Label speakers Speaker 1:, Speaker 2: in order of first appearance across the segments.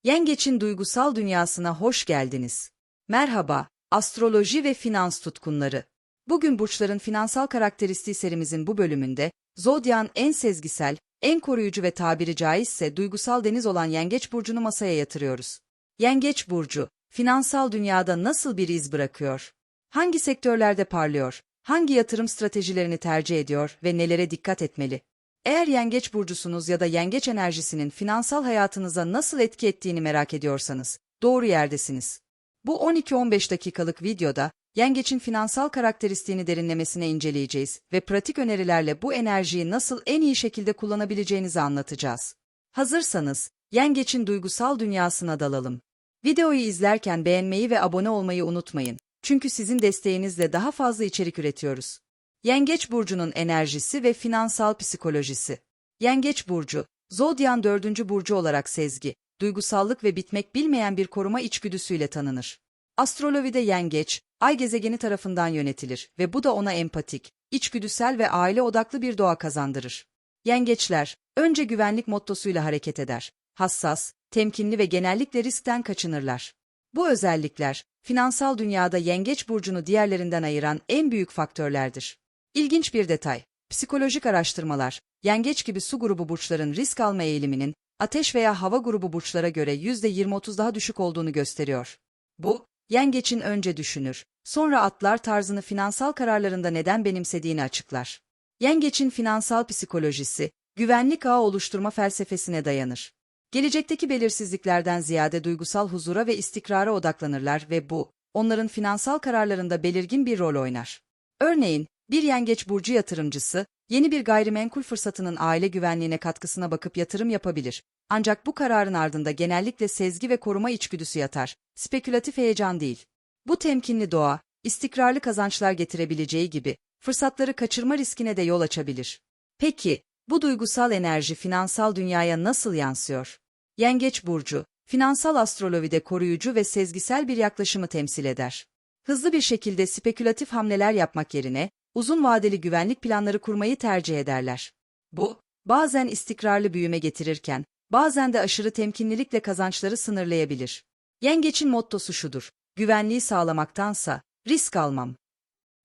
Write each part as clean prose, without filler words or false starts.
Speaker 1: Yengeç'in duygusal dünyasına hoş geldiniz. Merhaba, astroloji ve finans tutkunları. Bugün burçların finansal karakteristiği serimizin bu bölümünde, Zodyak'ın en sezgisel, en koruyucu ve tabiri caizse duygusal deniz olan Yengeç burcunu masaya yatırıyoruz. Yengeç burcu, finansal dünyada nasıl bir iz bırakıyor? Hangi sektörlerde parlıyor? Hangi yatırım stratejilerini tercih ediyor ve nelere dikkat etmeli? Eğer yengeç burcusunuz ya da yengeç enerjisinin finansal hayatınıza nasıl etki ettiğini merak ediyorsanız, doğru yerdesiniz. Bu 12-15 dakikalık videoda, yengeçin finansal karakteristiğini derinlemesine inceleyeceğiz ve pratik önerilerle bu enerjiyi nasıl en iyi şekilde kullanabileceğinizi anlatacağız. Hazırsanız, yengeçin duygusal dünyasına dalalım. Videoyu izlerken beğenmeyi ve abone olmayı unutmayın. Çünkü sizin desteğinizle daha fazla içerik üretiyoruz. Yengeç burcunun enerjisi ve finansal psikolojisi. Yengeç burcu, Zodyak'ın 4. burcu olarak sezgi, duygusallık ve bitmek bilmeyen bir koruma içgüdüsüyle tanınır. Astrolojide yengeç, ay gezegeni tarafından yönetilir ve bu da ona empatik, içgüdüsel ve aile odaklı bir doğa kazandırır. Yengeçler, önce güvenlik mottosuyla hareket eder. Hassas, temkinli ve genellikle riskten kaçınırlar. Bu özellikler, finansal dünyada yengeç burcunu diğerlerinden ayıran en büyük faktörlerdir. İlginç bir detay, psikolojik araştırmalar, yengeç gibi su grubu burçların risk alma eğiliminin, ateş veya hava grubu burçlara göre %20-30 daha düşük olduğunu gösteriyor. Bu, yengeçin önce düşünür, sonra atlar tarzını finansal kararlarında neden benimsediğini açıklar. Yengeçin finansal psikolojisi, güvenlik ağı oluşturma felsefesine dayanır. Gelecekteki belirsizliklerden ziyade duygusal huzura ve istikrara odaklanırlar ve bu, onların finansal kararlarında belirgin bir rol oynar. Örneğin, bir yengeç burcu yatırımcısı, yeni bir gayrimenkul fırsatının aile güvenliğine katkısına bakıp yatırım yapabilir. Ancak bu kararın ardında genellikle sezgi ve koruma içgüdüsü yatar, spekülatif heyecan değil. Bu temkinli doğa, istikrarlı kazançlar getirebileceği gibi, fırsatları kaçırma riskine de yol açabilir. Peki, bu duygusal enerji finansal dünyaya nasıl yansıyor? Yengeç burcu, finansal astrolojide koruyucu ve sezgisel bir yaklaşımı temsil eder. Hızlı bir şekilde spekülatif hamleler yapmak yerine, uzun vadeli güvenlik planları kurmayı tercih ederler. Bu, bazen istikrarlı büyüme getirirken, bazen de aşırı temkinlilikle kazançları sınırlayabilir. Yengeçin mottosu şudur: güvenliği sağlamaktansa risk almam.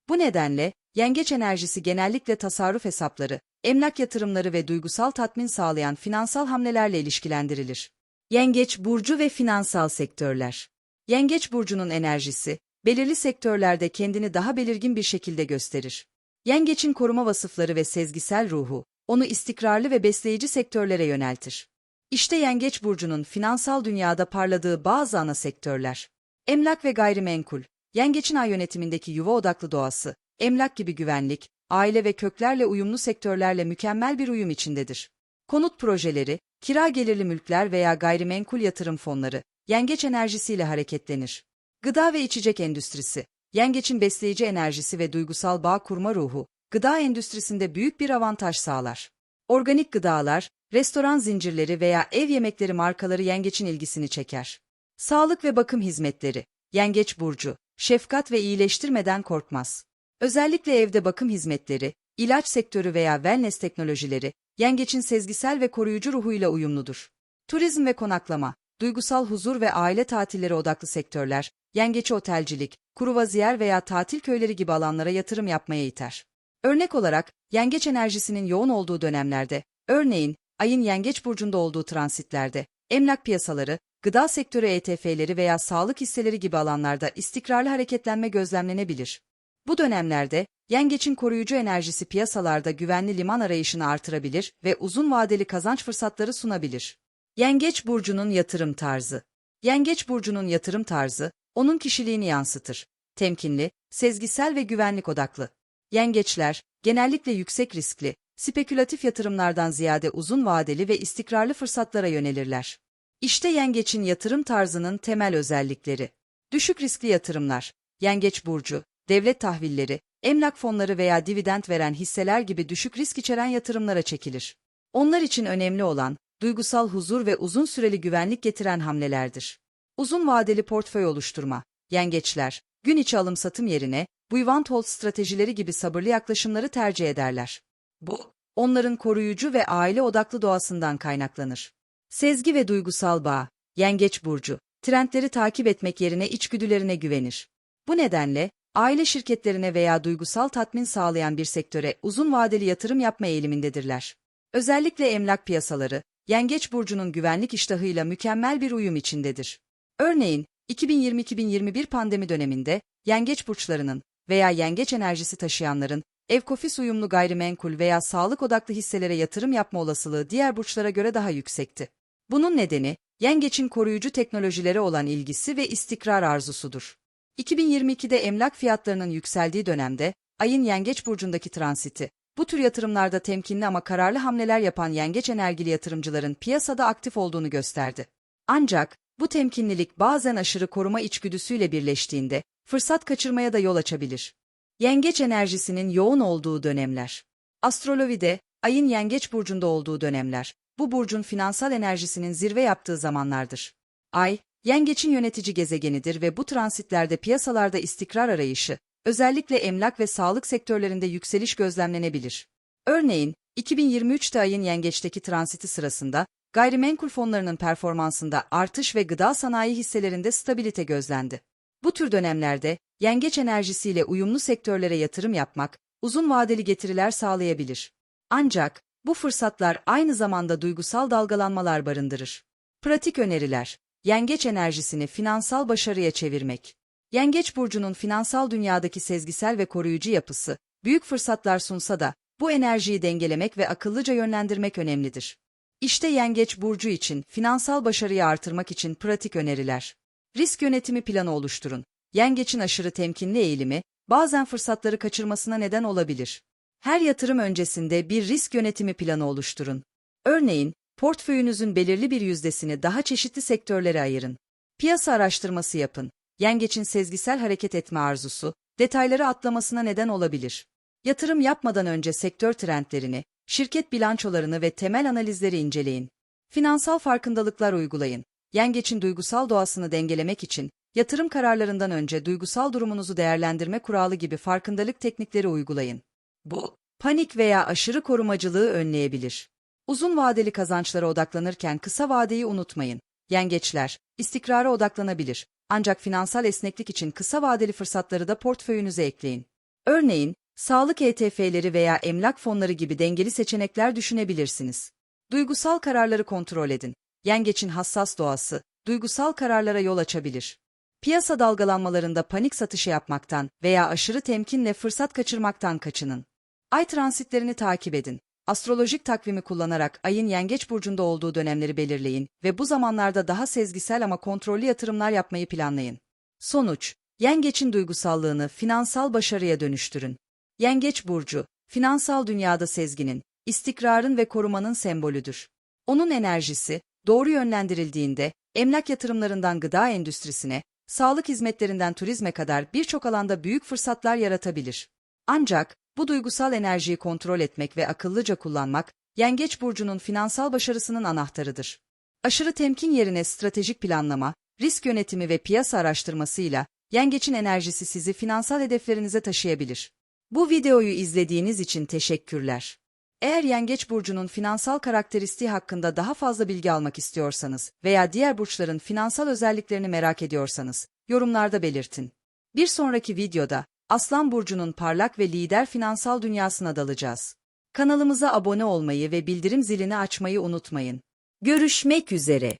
Speaker 1: Bu nedenle, yengeç enerjisi genellikle tasarruf hesapları, emlak yatırımları ve duygusal tatmin sağlayan finansal hamlelerle ilişkilendirilir. Yengeç burcu ve finansal sektörler. Yengeç burcunun enerjisi, belirli sektörlerde kendini daha belirgin bir şekilde gösterir. Yengeçin koruma vasıfları ve sezgisel ruhu, onu istikrarlı ve besleyici sektörlere yöneltir. İşte yengeç burcunun finansal dünyada parladığı bazı ana sektörler. Emlak ve gayrimenkul, yengeçin ay yönetimindeki yuva odaklı doğası, emlak gibi güvenlik, aile ve köklerle uyumlu sektörlerle mükemmel bir uyum içindedir. Konut projeleri, kira gelirli mülkler veya gayrimenkul yatırım fonları, yengeç enerjisiyle hareketlenir. Gıda ve içecek endüstrisi, yengeçin besleyici enerjisi ve duygusal bağ kurma ruhu, gıda endüstrisinde büyük bir avantaj sağlar. Organik gıdalar, restoran zincirleri veya ev yemekleri markaları yengeçin ilgisini çeker. Sağlık ve bakım hizmetleri, yengeç burcu, şefkat ve iyileştirmeden korkmaz. Özellikle evde bakım hizmetleri, ilaç sektörü veya wellness teknolojileri, yengeçin sezgisel ve koruyucu ruhuyla uyumludur. Turizm ve konaklama, duygusal huzur ve aile tatilleri odaklı sektörler, yengeçi otelcilik, kruvaziyer veya tatil köyleri gibi alanlara yatırım yapmaya iter. Örnek olarak, yengeç enerjisinin yoğun olduğu dönemlerde, örneğin, ayın yengeç burcunda olduğu transitlerde, emlak piyasaları, gıda sektörü ETF'leri veya sağlık hisseleri gibi alanlarda istikrarlı hareketlenme gözlemlenebilir. Bu dönemlerde, yengeçin koruyucu enerjisi piyasalarda güvenli liman arayışını artırabilir ve uzun vadeli kazanç fırsatları sunabilir. Yengeç burcunun yatırım tarzı. Yengeç burcunun yatırım tarzı, onun kişiliğini yansıtır. Temkinli, sezgisel ve güvenlik odaklı. Yengeçler, genellikle yüksek riskli, spekülatif yatırımlardan ziyade uzun vadeli ve istikrarlı fırsatlara yönelirler. İşte yengeçin yatırım tarzının temel özellikleri. Düşük riskli yatırımlar. Yengeç burcu, devlet tahvilleri, emlak fonları veya dividend veren hisseler gibi düşük risk içeren yatırımlara çekilir. Onlar için önemli olan, duygusal huzur ve uzun süreli güvenlik getiren hamlelerdir. Uzun vadeli portföy oluşturma. Yengeçler, gün içi alım-satım yerine, buy and hold stratejileri gibi sabırlı yaklaşımları tercih ederler. Bu, onların koruyucu ve aile odaklı doğasından kaynaklanır. Sezgi ve duygusal bağ. Yengeç burcu, trendleri takip etmek yerine içgüdülerine güvenir. Bu nedenle, aile şirketlerine veya duygusal tatmin sağlayan bir sektöre uzun vadeli yatırım yapma eğilimindedirler. Özellikle emlak piyasaları, Yengeç burcunun güvenlik iştahıyla mükemmel bir uyum içindedir. Örneğin, 2020-2021 pandemi döneminde, Yengeç burçlarının veya yengeç enerjisi taşıyanların, Evkofis uyumlu gayrimenkul veya sağlık odaklı hisselere yatırım yapma olasılığı diğer burçlara göre daha yüksekti. Bunun nedeni, yengeçin koruyucu teknolojilere olan ilgisi ve istikrar arzusudur. 2022'de emlak fiyatlarının yükseldiği dönemde, Ay'ın Yengeç burcundaki transiti, bu tür yatırımlarda temkinli ama kararlı hamleler yapan yengeç enerjili yatırımcıların piyasada aktif olduğunu gösterdi. Ancak, bu temkinlilik bazen aşırı koruma içgüdüsüyle birleştiğinde, fırsat kaçırmaya da yol açabilir. Yengeç enerjisinin yoğun olduğu dönemler. Astrolojide, Ay'ın Yengeç burcunda olduğu dönemler, bu burcun finansal enerjisinin zirve yaptığı zamanlardır. Ay, Yengeç'in yönetici gezegenidir ve bu transitlerde piyasalarda istikrar arayışı, özellikle emlak ve sağlık sektörlerinde yükseliş gözlemlenebilir. Örneğin, 2023'te Ay'ın Yengeç'teki transiti sırasında, gayrimenkul fonlarının performansında artış ve gıda sanayi hisselerinde stabilite gözlendi. Bu tür dönemlerde, yengeç enerjisiyle uyumlu sektörlere yatırım yapmak, uzun vadeli getiriler sağlayabilir. Ancak, bu fırsatlar aynı zamanda duygusal dalgalanmalar barındırır. Pratik öneriler, yengeç enerjisini finansal başarıya çevirmek. Yengeç burcunun finansal dünyadaki sezgisel ve koruyucu yapısı, büyük fırsatlar sunsa da, bu enerjiyi dengelemek ve akıllıca yönlendirmek önemlidir. İşte Yengeç burcu için finansal başarıyı artırmak için pratik öneriler. Risk yönetimi planı oluşturun. Yengeçin aşırı temkinli eğilimi, bazen fırsatları kaçırmasına neden olabilir. Her yatırım öncesinde bir risk yönetimi planı oluşturun. Örneğin, portföyünüzün belirli bir yüzdesini daha çeşitli sektörlere ayırın. Piyasa araştırması yapın. Yengeçin sezgisel hareket etme arzusu, detayları atlamasına neden olabilir. Yatırım yapmadan önce sektör trendlerini, şirket bilançolarını ve temel analizleri inceleyin. Finansal farkındalıklar uygulayın. Yengeçin duygusal doğasını dengelemek için, yatırım kararlarından önce duygusal durumunuzu değerlendirme kuralı gibi farkındalık teknikleri uygulayın. Bu, panik veya aşırı korumacılığı önleyebilir. Uzun vadeli kazançlara odaklanırken kısa vadeyi unutmayın. Yengeçler, istikrara odaklanabilir. Ancak finansal esneklik için kısa vadeli fırsatları da portföyünüze ekleyin. Örneğin, sağlık ETF'leri veya emlak fonları gibi dengeli seçenekler düşünebilirsiniz. Duygusal kararları kontrol edin. Yengeçin hassas doğası, duygusal kararlara yol açabilir. Piyasa dalgalanmalarında panik satışı yapmaktan veya aşırı temkinle fırsat kaçırmaktan kaçının. Ay transitlerini takip edin. Astrolojik takvimi kullanarak Ay'ın Yengeç burcunda olduğu dönemleri belirleyin ve bu zamanlarda daha sezgisel ama kontrollü yatırımlar yapmayı planlayın. Sonuç, Yengeç'in duygusallığını finansal başarıya dönüştürün. Yengeç burcu, finansal dünyada sezginin, istikrarın ve korumanın sembolüdür. Onun enerjisi, doğru yönlendirildiğinde, emlak yatırımlarından gıda endüstrisine, sağlık hizmetlerinden turizme kadar birçok alanda büyük fırsatlar yaratabilir. Ancak, bu duygusal enerjiyi kontrol etmek ve akıllıca kullanmak, Yengeç burcunun finansal başarısının anahtarıdır. Aşırı temkin yerine stratejik planlama, risk yönetimi ve piyasa araştırmasıyla, Yengeç'in enerjisi sizi finansal hedeflerinize taşıyabilir. Bu videoyu izlediğiniz için teşekkürler. Eğer Yengeç burcunun finansal karakteristiği hakkında daha fazla bilgi almak istiyorsanız veya diğer burçların finansal özelliklerini merak ediyorsanız, yorumlarda belirtin. Bir sonraki videoda, Aslan burcunun parlak ve lider finansal dünyasına dalacağız. Kanalımıza abone olmayı ve bildirim zilini açmayı unutmayın. Görüşmek üzere.